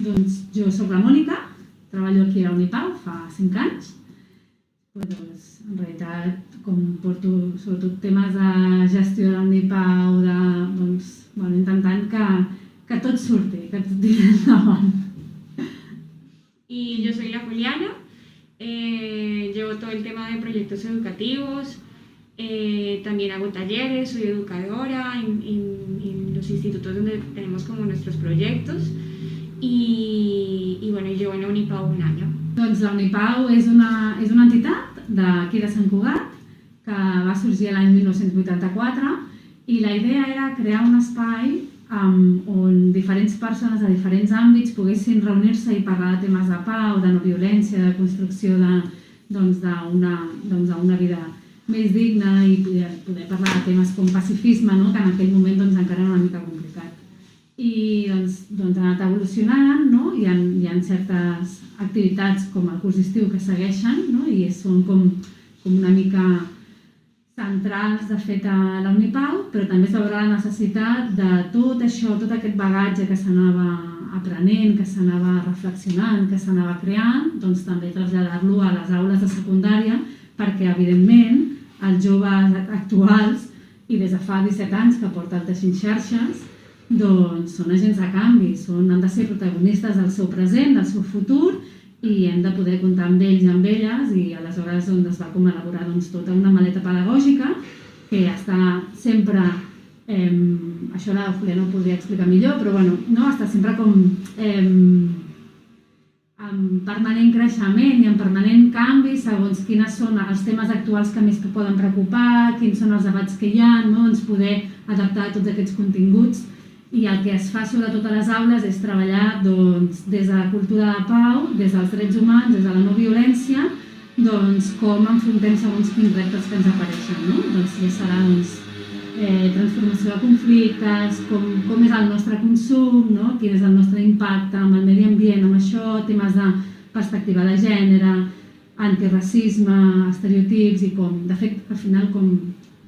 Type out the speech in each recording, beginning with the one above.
Doncs jo sóc la Mònica, treballo aquí a Unipau fa 5 anys. Doncs, en realitat, com porto sobretot temes de gestió de l'Unipau, intentant que tot surti, que tot tiri endavant. Y yo soy la Juliana, llevo todo el tema de proyectos educativos, también hago talleres, soy educadora en los institutos donde tenemos como nuestros proyectos y bueno, llevo en la Unipau un año. Doncs la Unipau és una entitat d'aquí de Sant Cugat que va sorgir l'any 1984 i la idea era crear un espai on diferents persones de diferents àmbits poguessin reunir-se i parlar de temes de pau, de no violència, de construcció d'una vida més digna i poder parlar de temes com pacifisme, que en aquell moment encara era una mica complicat. I ha anat evolucionant, hi ha certes activitats com el curs d'estiu que segueixen i són com una mica centrals, de fet, a la Unipau, però també es veurà la necessitat de tot això, tot aquest bagatge que s'anava aprenent, que s'anava reflexionant, que s'anava creant, doncs també traslladar-lo a les aules de secundària perquè, evidentment, els joves actuals, i des de fa 17 anys que porta el Teixint Xarxes, doncs són agents de canvi, han de ser protagonistes del seu present, del seu futur, i hem de poder comptar amb ells i amb elles, i aleshores es va com elaborar tota una maleta pedagògica que està sempre, això la Juliana ho podria explicar millor, però està sempre com en permanent creixement i en permanent canvi segons quins són els temes actuals que més poden preocupar, quins són els debats que hi ha, poder adaptar tots aquests continguts. I el que es fa sobretot a les aules és treballar des de la cultura de pau, des dels drets humans, des de la no violència, com enfrontem segons quins reptes que ens apareixen. Ja serà transformació de conflictes, com és el nostre consum, quin és el nostre impacte amb el medi ambient, amb això, temes de perspectiva de gènere, antiracisme, estereotips i de fet, al final,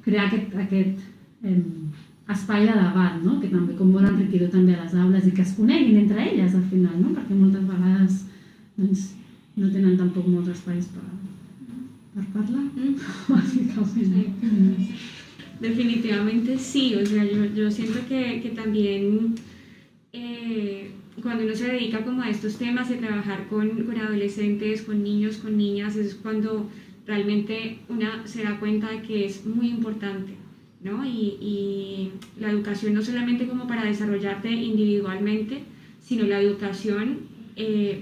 crear aquest espai de debat, que també com molt enriquidor també a les aules i que es coneguin entre elles al final, perquè moltes vegades no tenen tampoc molts espais per parlar. Definitivamente sí, o sea, yo siento que también cuando uno se dedica como a estos temas de trabajar con adolescentes, con niños, con niñas, es cuando realmente uno se da cuenta de que es muy importante. Y la educación no solamente como para desarrollarte individualmente, sino la educación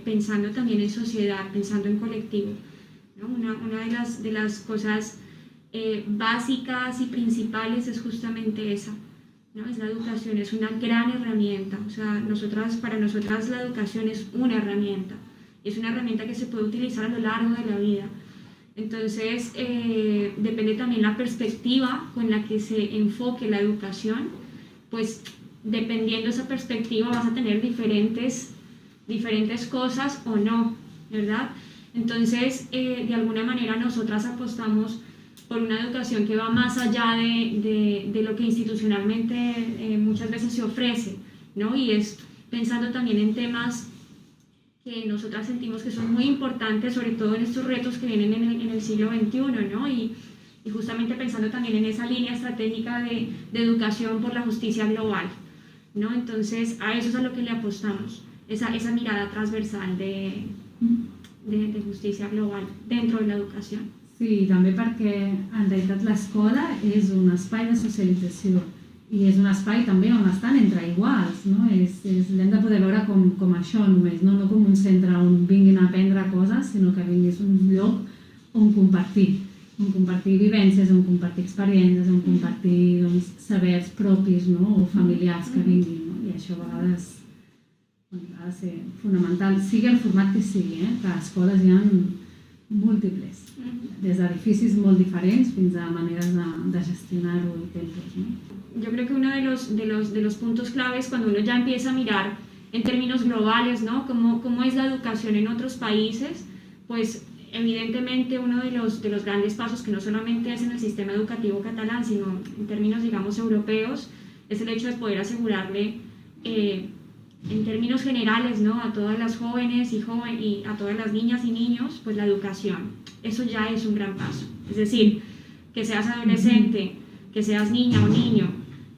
pensando también en sociedad, pensando en colectivo. Una de las cosas básicas y principales es justamente esa. Es la educación, es una gran herramienta. O sea, para nosotras la educación es una herramienta. Es una herramienta que se puede utilizar a lo largo de la vida. Entonces, depende también la perspectiva con la que se enfoque la educación, pues dependiendo de esa perspectiva vas a tener diferentes cosas o no, ¿verdad? Entonces, de alguna manera nosotras apostamos por una educación que va más allá de lo que institucionalmente muchas veces se ofrece, y es pensando también en temas que nosotras sentimos que son muy importantes, sobre todo en estos retos que vienen en el siglo XXI, y justamente pensando también en esa línea estratégica de educación por la justicia global, Entonces, a eso es a lo que le apostamos, esa mirada transversal de justícia global dentro de l'educació. Sí, també perquè en realitat l'escola és un espai de socialització i és un espai també on estan entre iguals, l'hem de poder veure com això només, no com un centre on vinguin a aprendre coses, sinó que vingués un lloc on compartir vivències, on compartir experiències, on compartir sabers propis o familiars que vinguin, i això a vegades ha de ser fonamental, sigui el format que sigui, que a escoles hi ha múltiples, des d'edificis molt diferents fins a maneres de gestionar-ho i tempos. Yo creo que uno de los puntos claves cuando uno ya empieza a mirar en términos globales, cómo es la educación en otros países, pues evidentemente uno de los grandes pasos, que no solamente es en el sistema educativo catalán, sino en términos, digamos, europeos, es el hecho de poder asegurarle en términos generales, ¿no? A todas las jóvenes y a todas las niñas y niños, pues la educación. Eso ya es un gran paso. Es decir, que seas adolescente, que seas niña o niño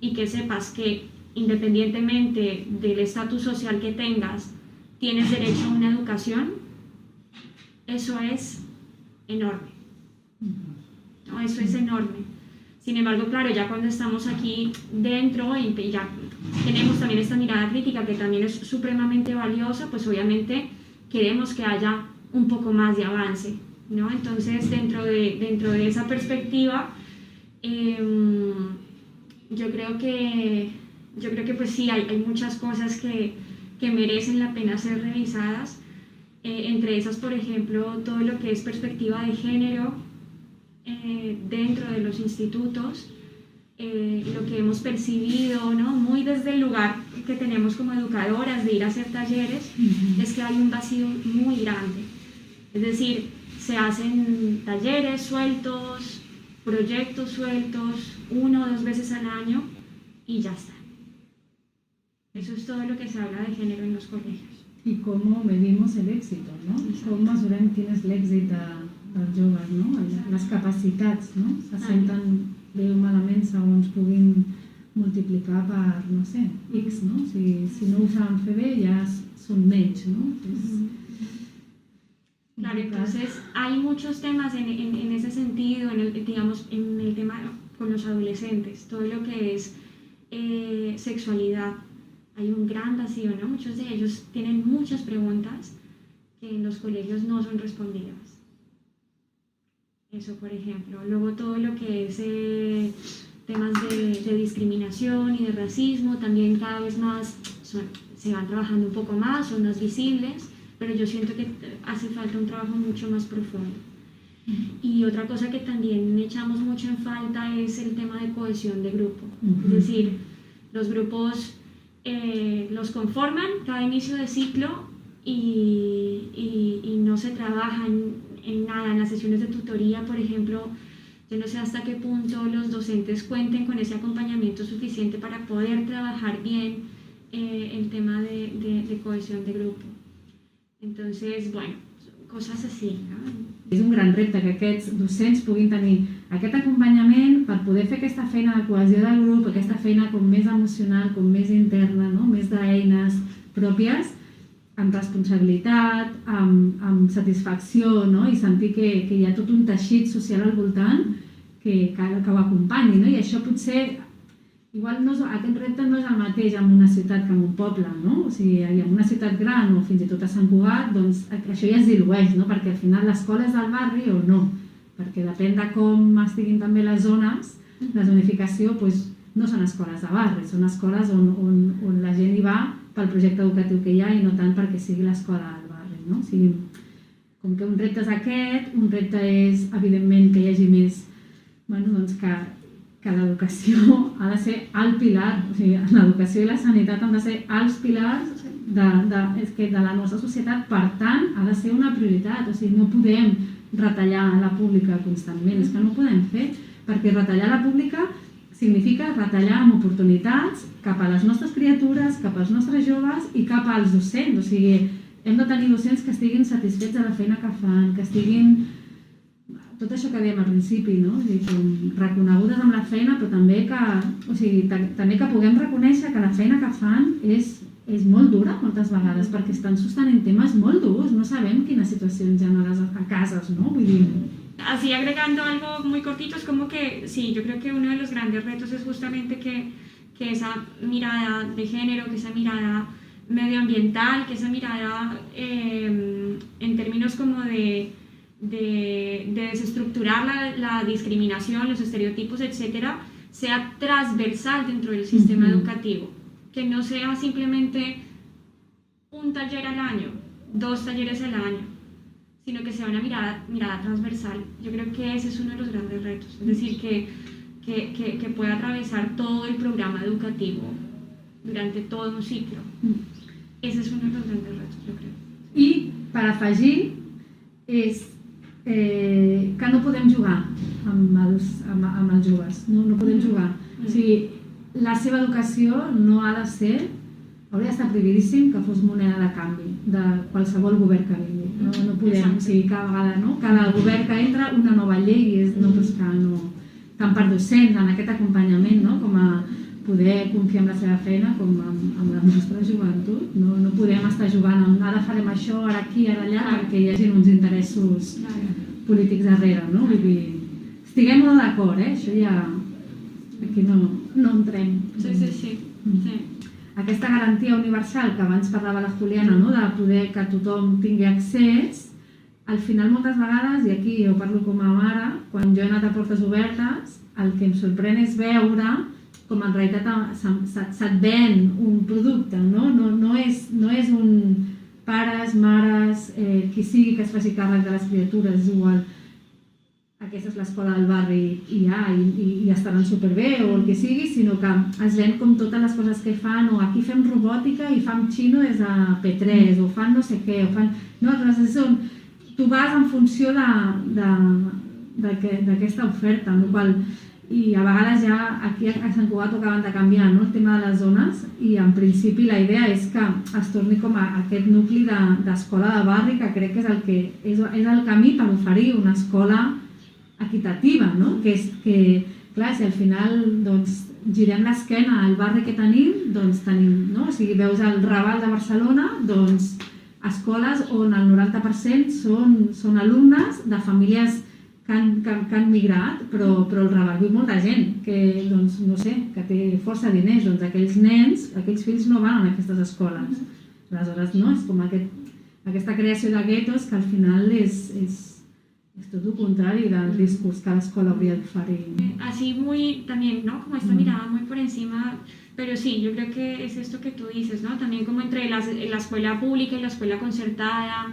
y que sepas que independientemente del estatus social que tengas, tienes derecho a una educación, eso es enorme. ¿No? Eso es enorme. Sin embargo, claro, ya cuando estamos aquí dentro y ya tenemos también esta mirada crítica que también es supremamente valiosa, pues obviamente queremos que haya un poco más de avance, ¿no? Entonces, dentro de esa perspectiva, yo creo que pues sí, hay muchas cosas que merecen la pena ser revisadas. Entre esas, por ejemplo, todo lo que es perspectiva de género dentro de los institutos, lo que hemos percibido, ¿no? Muy desde el lugar que tenemos como educadoras de ir a hacer talleres, es que hay un vacío muy grande. Es decir, se hacen talleres sueltos, proyectos sueltos, 1 o 2 veces al año y ya está. Eso es todo lo que se habla de género en los colegios. I com medimos l'èxit, no? Com mesurem quin és l'èxit dels joves, no? Les capacitats, no? Se senten bé o malament segons puguin multiplicar per, no sé, X, no? Si no ho saben fer bé ja són menys, no? Claro, entonces hay muchos temas en ese sentido, digamos, en el tema con los adolescentes, todo lo que es sexualidad. Hay un gran vacío, ¿no? Muchos de ellos tienen muchas preguntas que en los colegios no son respondidas. Eso, por ejemplo. Luego todo lo que es temas de discriminación y de racismo, también cada vez más se van trabajando un poco más, son más visibles, pero yo siento que hace falta un trabajo mucho más profundo. Y otra cosa que también echamos mucho en falta es el tema de cohesión de grupo. Es decir, los grupos los conforman cada inicio de ciclo y no se trabaja en nada. En las sesiones de tutoría, por ejemplo, yo no sé hasta qué punto los docentes cuenten con ese acompañamiento suficiente para poder trabajar bien el tema de cohesión de grupo. Entonces, bueno, coses així, no? És un gran repte que aquests docents puguin tenir aquest acompanyament per poder fer aquesta feina de cohesió del grup, aquesta feina com més emocional, com més interna, no? Més d'eines pròpies, amb responsabilitat, amb satisfacció, no? I sentir que hi ha tot un teixit social al voltant que ho acompanyi, no? I això potser, igual aquest repte no és el mateix en una ciutat que en un poble, no? O sigui, en una ciutat gran o fins i tot a Sant Cugat, doncs això ja es dilueix, no? Perquè al final l'escola és del barri o no, perquè depèn de com estiguin també les zones, la zonificació doncs, no són escoles de barri, són escoles on la gent hi va pel projecte educatiu que hi ha i no tant perquè sigui l'escola del barri, no? O sigui, com que un repte és aquest, un repte és, evidentment, que hi hagi més, bueno, doncs que l'educació ha de ser el pilar, o sigui, l'educació i la sanitat han de ser els pilars de la nostra societat, per tant, ha de ser una prioritat, o sigui, no podem retallar la pública constantment, és que no ho podem fer, perquè retallar la pública significa retallar amb oportunitats cap a les nostres criatures, cap als nostres joves i cap als docents, o sigui, hem de tenir docents que estiguin satisfets de la feina que fan, que estiguin tot això que dèiem al principi, no? Reconegudes amb la feina, però també que puguem reconèixer que la feina que fan és molt dura moltes vegades, perquè estan sostenint temes molt durs, no sabem quines situacions hi ha a cases, no? Vull dir... Así agregando algo muy cortito, es como que sí, yo creo que uno de los grandes retos es justamente que esa mirada de género, que esa mirada medioambiental, que esa mirada en términos como de desestructurar la discriminación, los estereotipos, etcétera, sea transversal dentro del sistema educativo, que no sea simplemente un taller al año, 2 talleres al año, sino que sea una mirada transversal. Yo creo que ese es uno de los grandes retos, es decir, que pueda atravesar todo el programa educativo durante todo un ciclo. Ese es uno de los grandes retos, yo creo. I per afegir és que no podem jugar amb els joves, no podem jugar. O sigui, la seva educació no ha de ser hauria d'estar prohibidíssim que fos moneda de canvi de qualsevol govern que vingui. No podem, o sigui, cada vegada, no? Cada govern que entra, una nova llei, i és nosaltres que no... Tant per docents, en aquest acompanyament, no? Com a poder confiar en la seva feina, com amb la nostra joventut. No podem estar jugant amb ara farem això, ara aquí, ara allà, perquè hi hagi uns interessos polítics darrere, no? Vull dir, estiguem molt d'acord, això ja... Aquí no entrem. Sí. Aquesta garantia universal que abans parlava la Juliana, no? De poder que tothom tingui accés, al final moltes vegades, i aquí jo parlo com a mare, quan jo he anat a portes obertes, el que em sorprèn és veure com en realitat se't ven un producte, no? No és un pares, mares, qui sigui que es faci càrrec de les criatures, és igual. Aquesta és l'escola del barri i estaran superbé o el que sigui, sinó que es ven com totes les coses que fan, o aquí fem robòtica i fem xino des de P3, o fan no sé què, o fan... No, tu vas en funció d'aquesta oferta, amb la qual i a vegades ja aquí a Sant Cugat ho acaben de canviar, no? El tema de les zones, i en principi la idea és que es torni com a aquest nucli d'escola de barri, que crec que és el camí per oferir una escola equitativa, no? Que és que, clar, si al final girem l'esquena al barri que tenim, doncs tenim, no? O sigui, veus el Raval de Barcelona, doncs escoles on el 90% són alumnes de famílies que han migrat, però el Raval viu molta gent que, doncs, no sé, que té força diners, doncs aquells nens, aquells fills no van a aquestes escoles. Aleshores, no? És com aquesta creació de guetos que al final és tot lo contrario del discurso que la escuela habría de oferir. Así muy, también, ¿no? Como esta mirada muy por encima, pero sí, yo creo que es esto que tú dices, ¿no? También como entre la escuela pública y la escuela concertada,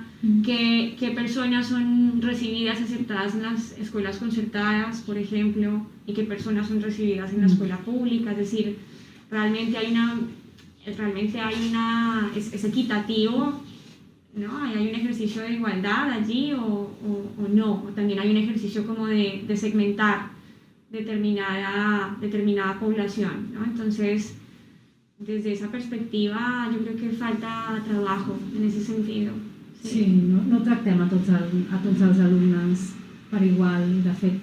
qué personas son recibidas, aceptadas en las escuelas concertadas, por ejemplo, y qué personas son recibidas en la escuela pública, es decir, realmente es equitativo, ¿no? Hay un ejercicio de igualdad allí o no, o también hay un ejercicio como de segmentar determinada población, ¿no? Entonces, desde esa perspectiva yo creo que falta trabajo en ese sentido. Sí, no tractem a tots els alumnes per igual, de fet.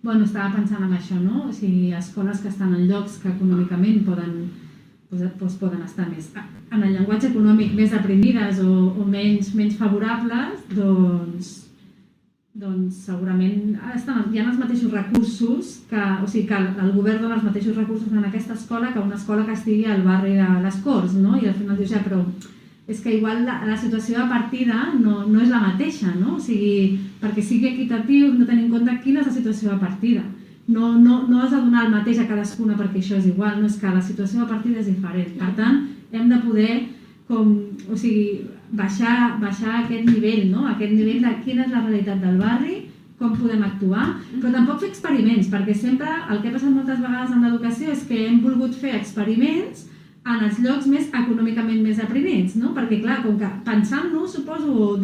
Bueno, estava pensant en això, no? O sigui, escoles que estan en llocs que econòmicament poden estar més en el llenguatge econòmic més deprimides o menys favorables, doncs segurament hi ha els mateixos recursos, o sigui que el govern dona els mateixos recursos en aquesta escola que una escola que estigui al barri de les Corts, no? I al final dius, ja, però és que igual la situació de partida no és la mateixa, no? O sigui, perquè sigui equitatiu no tenir en compte quina és la situació de partida. No has de donar el mateix a cadascuna perquè això és igual, no és que la situació de partida és diferent. Per tant, hem de poder baixar aquest nivell, no? Aquest nivell de quina és la realitat del barri, com podem actuar, però tampoc fer experiments, perquè sempre el que ha passat moltes vegades en l'educació és que hem volgut fer experiments en els llocs econòmicament més deprimits, no? Perquè clar, com que pensant-nos, suposo,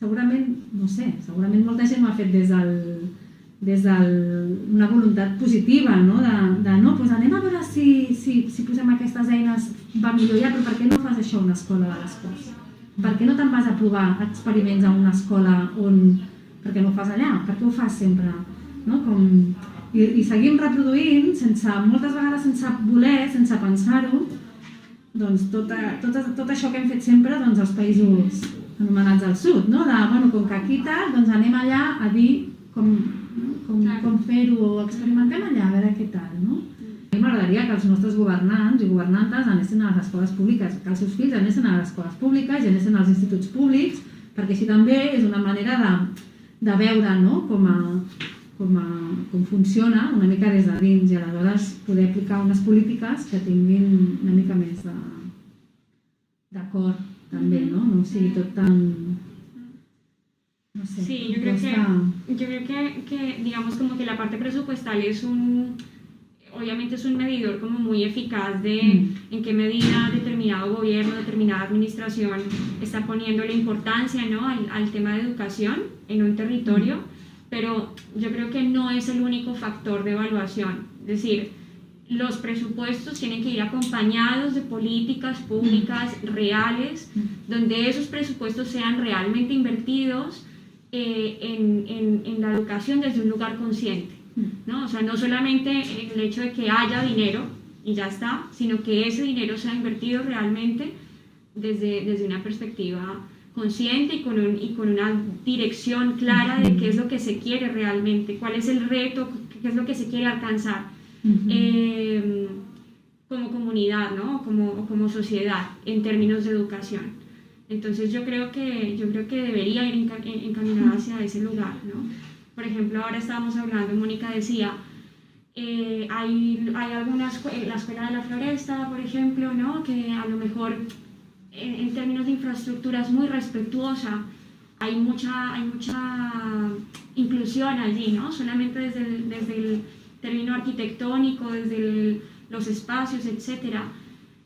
segurament, no sé, segurament molta gent ho ha fet des d'una voluntat positiva, no? Doncs anem a veure si posem aquestes eines va millor ja, però per què no fas això a una escola de les Corts? Per què no te'n vas a provar experiments a una escola per què no ho fas allà? Per què ho fas sempre? I seguim reproduint, moltes vegades sense voler, sense pensar-ho, doncs tot això que hem fet sempre als països anomenats del sud, no? Com que aquí tal, doncs anem allà a dir com fer-ho o experimentem allà, a veure què tal, no? A mi m'agradaria que els nostres governants i governantes anessin a les escoles públiques, que els seus fills anessin a les escoles públiques i anessin als instituts públics, perquè així també és una manera de veure, no? Com funciona una mica des de dins i aleshores poder aplicar unes polítiques que tinguin una mica més d'acord també, no? No sigui tot tan... No sé, sí, yo creo que digamos como que la parte presupuestal obviamente es un medidor como muy eficaz de en qué medida determinado gobierno, determinada administración está poniendo la importancia, ¿no? al tema de educación en un territorio, pero yo creo que no es el único factor de evaluación. Es decir, los presupuestos tienen que ir acompañados de políticas públicas reales, donde esos presupuestos sean realmente invertidos en la educación desde un lugar consciente, ¿no? O sea, no solamente el hecho de que haya dinero y ya está, sino que ese dinero sea invertido realmente desde una perspectiva consciente y con una dirección clara de qué es lo que se quiere realmente, cuál es el reto, qué es lo que se quiere alcanzar como comunidad, ¿no? o como sociedad en términos de educación. Entonces yo creo que debería ir encaminada hacia ese lugar, ¿no? Por ejemplo, ahora estábamos hablando, Mónica decía, hay algunas, la Escuela de la Floresta, por ejemplo, ¿no? Que a lo mejor en términos de infraestructura es muy respetuosa, hay mucha inclusión allí, ¿no? Solamente desde el término arquitectónico, desde los espacios, etcétera.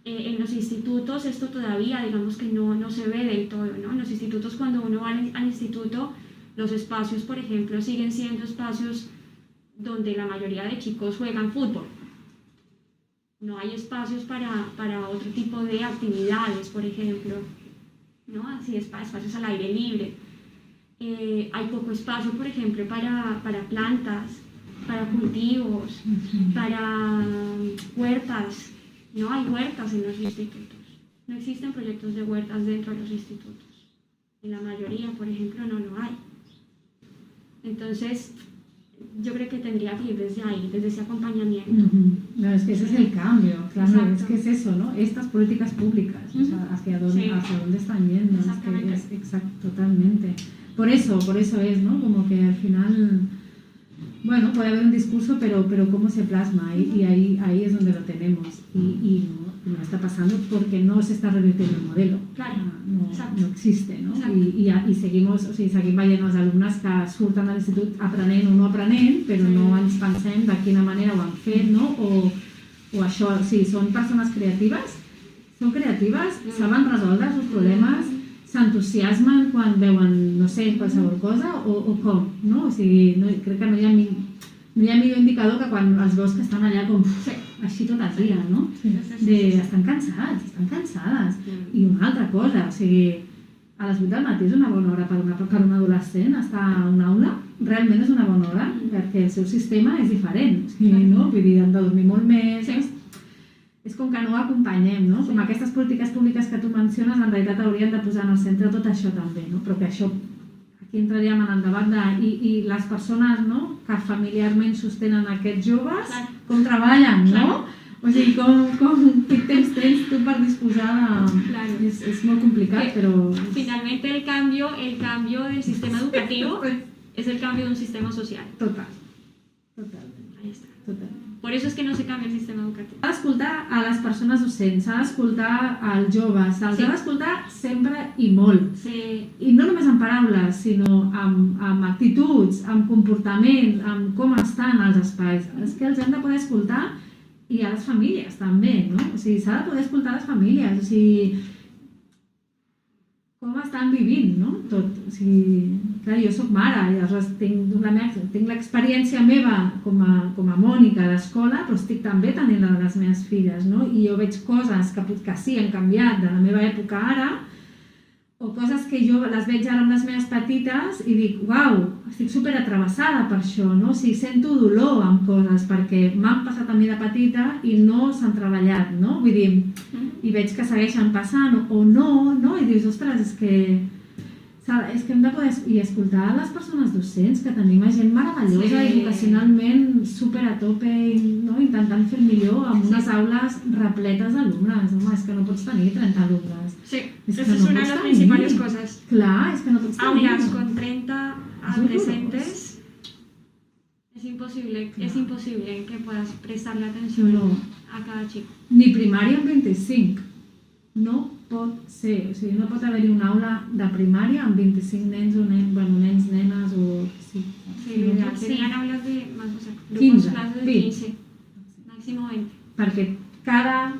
En los institutos esto todavía, digamos que no se ve del todo, ¿no? En los institutos, cuando uno va al instituto, los espacios, por ejemplo, siguen siendo espacios donde la mayoría de chicos juegan fútbol. No hay espacios para otro tipo de actividades, por ejemplo, ¿no? Así, espacios al aire libre. Hay poco espacio, por ejemplo, para plantas, para cultivos, para huertas. No hay huertas en los institutos. No existen proyectos de huertas dentro de los institutos. En la mayoría, por ejemplo, no hay. Entonces, yo creo que tendría que ir desde ahí, desde ese acompañamiento. No, es que ese es el cambio, claro, Exacto. es que es eso, ¿no? Estas políticas públicas, o sea, hacia dónde están yendo, Exactamente. es que exacto, totalmente. Por eso es, ¿no? Como que al final, bueno, puede haber un discurso, pero cómo se plasma, y ahí es donde lo tenemos, y no está pasando porque no se està revertint el modelo. Claro, no existe, no? Exacte. I seguim veient els alumnes que surten de l'institut aprenent o no aprenent, però no ens pensem de quina manera ho han fet, no? O això, sí, són persones creatives, saben resoldre els seus problemes, s'entusiasmen quan veuen, no sé, qualsevol cosa, o com, no? O sigui, crec que no hi ha millor indicador que quan els veus que estan allà com així tot el dia, no? Estan cansades. I una altra cosa, o sigui, a les 8 del matí és una bona hora per un adolescent estar a una aula, realment és una bona hora, perquè el seu sistema és diferent, no? Vull dir, han de dormir molt més, és com que no ho acompanyem, no? Com aquestes polítiques públiques que tu menciones, en realitat haurien de posar en el centre tot això també, no? Però que això, aquí entraríem en el debat i les persones, no?, que familiarment sostenen aquests joves, com treballen, no? O sigui, quin temps tens tu per disposar de... És molt complicat, però... Finalmente el cambio del sistema educativo es el cambio de un sistema social. Totalment. Ahí está. Totalment. Por eso es que no se cambia el sistema educativo. S'ha d'escoltar a les persones docents, s'ha d'escoltar als joves, se'ls ha d'escoltar sempre i molt. I no només amb paraules, sinó amb actituds, amb comportament, amb com estan els espais. És que els hem de poder escoltar, i a les famílies també, no? O sigui, s'ha de poder escoltar a les famílies, o sigui, com estan vivint, no? Tot. O sigui, clar, jo soc mare i aleshores tinc l'experiència meva com a Mònica d'escola, però estic també tenint la de les meves filles, no? I jo veig coses que sí han canviat de la meva època ara, o coses que jo les veig ara amb les meves petites i dic, uau, estic superatrevessada per això, no? O sigui, sento dolor amb coses perquè m'han passat a mi de petita i no s'han treballat, no? Vull dir, i veig que segueixen passant o no, no? I dius, ostres, és que hem de poder escoltar les persones docents, que tenim gent meravellosa i vocacionalment super a tope, no? Intentant fer el millor amb unes aules repletes d'alumnes. Home, és que no pots tenir 30 alumnes. Sí, esa es una de las principales cosas. Clar, és que no pots tenir. Aulas con 30 adolescentes, es imposible que puedas prestarle atención a cada chico. Ni primària amb 25. No pot ser, o sigui, no pot haver-hi una aula de primària amb 25 nens o nens, nenes o... Sí, serían aulas de más, o sea, grupos 15, clases de 15, máximo 20. Perquè cada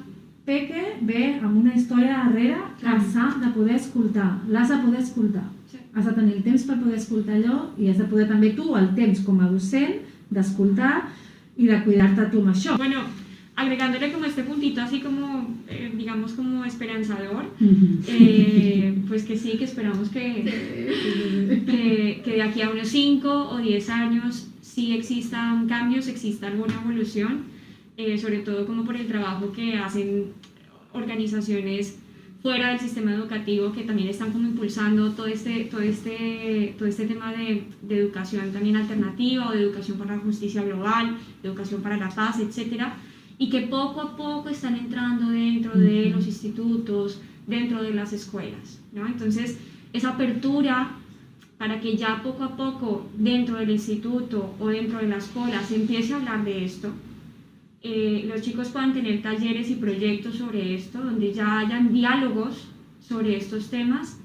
peque ve amb una història darrere que s'ha de poder escoltar, l'has de poder escoltar. Has de tenir el temps per poder escoltar allò i has de poder també tu el temps com a docent d'escoltar i de cuidar-te tu amb això. Bueno, agregándole como este puntito así como, digamos, como esperanzador, pues que sí, que esperamos que de aquí a unos 5 o 10 años sí existan cambios, exista alguna evolución, sobre todo como por el trabajo que hacen organizaciones fuera del sistema educativo que también están como impulsando todo este tema de educación también alternativa o de educación para la justicia global, de educación para la paz, etcétera, y que poco a poco están entrando dentro de los institutos, dentro de las escuelas, ¿no? Entonces, esa apertura para que ya poco a poco dentro del instituto o dentro de la escuela se empiece a hablar de esto, los chicos puedan tener talleres y proyectos sobre esto, donde ya hayan diálogos sobre estos temas,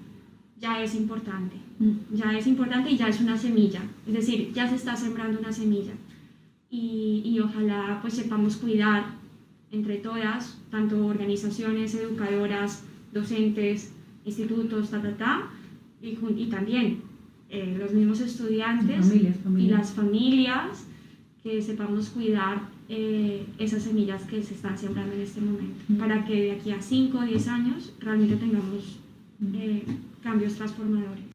ya es importante. Ya es importante y ya es una semilla, es decir, ya se está sembrando una semilla. Y ojalá pues sepamos cuidar entre todas, tanto organizaciones educadoras, docentes, institutos, y también los mismos estudiantes familias. Y las familias, que sepamos cuidar esas semillas que se están sembrando en este momento, para que de aquí a 5 o 10 años realmente tengamos cambios transformadores.